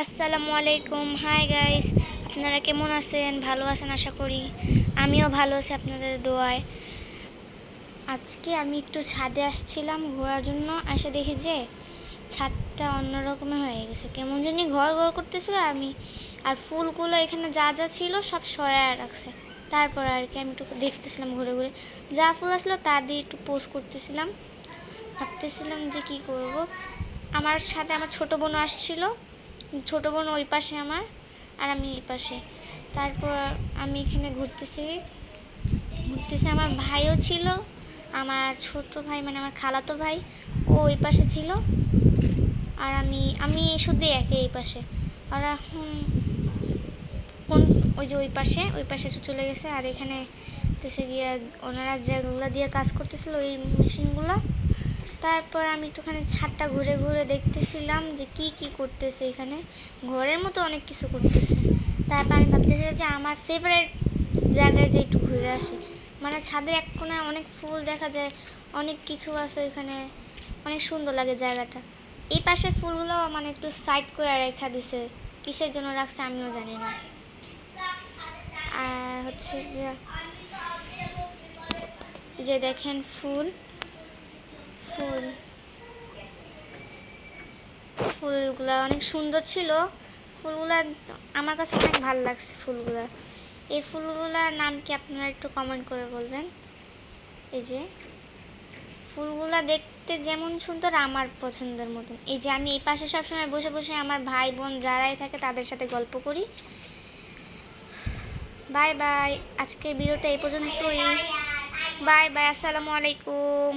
আসসালামু আলাইকুম। Hi guys, আপনারা কেমন আছেন? ভালো আছেন আশা করি। আমিও ভালো আছি আপনাদের দোয়ায়। আজকে আমি একটু ছাদে আসছিলাম ঘোরার জন্য, এসে দেখি যে ছাদটা অন্যরকমের হয়ে গেছে, কেমন জানি ঘর ঘর করতেছিল। আর ফুলগুলো এখানে যা যা ছিল সব সরায় রাখছে। তারপর আর কি আমি একটু দেখতেছিলাম ঘুরে ঘুরে, যা ফুল আসলো তা দিয়ে একটু পোস্ট করতেছিলাম। ভাবতেছিলাম যে কি করব। আমার সাথে আমার ছোট বোন আসছিল, ছোট বোন ওই পাশে আমার, আর আমি এই পাশে। তারপর আমি এখানে ঘুরতেছি ঘুরতেছি, আমার ভাইও ছিল, আমার ছোট ভাই মানে আমার খালাতো ভাই, ও ওই পাশে ছিল। আর আমি আমি শুধু একে এই পাশে। আর এখন কোন ওই যে ওই পাশে চলে গেছে। আর এখানে দেশে গিয়ে ওনারা যেগুলো দিয়ে কাজ করতেছিল ওই মেশিনগুলো। তারপর আমি একটুখানি ছাদটা ঘুরে ঘুরে দেখতেছিলাম যে কি কি করতেছে এখানে, ঘরের মতো অনেক কিছু করতেছে। তারপর আমি ভাবতেছিলাম যে আমার ফেভারিট জায়গায় যে একটু ঘুরে আসি, মানে ছাদের এক কোণায় অনেক ফুল দেখা যায়, অনেক কিছু আছে ওইখানে, অনেক সুন্দর লাগে জায়গাটা। এই পাশের ফুলগুলো মানে একটু সাইড করে রেখা দিছে, কিসের জন্য রাখছে আমিও জানি না। আর হচ্ছে যে দেখেন ফুল ফুল ফুলগুলা অনেক সুন্দর ছিল। ফুলগুলা আমার কাছে অনেক ভালো লাগছে ফুলগুলা। এই ফুলগুলার নাম কি আপনারা একটু কমেন্ট করে বলবেন। এই যে ফুলগুলা দেখতে যেমন সুন্দর আমার পছন্দের মতন। এই যে আমি এই পাশে সবসময় বসে বসে আমার ভাই বোন যারাই থাকে তাদের সাথে গল্প করি। বাই বাই, আজকে ভিডিওটা এই পর্যন্তই। বাই বাই, আসসালামু আলাইকুম।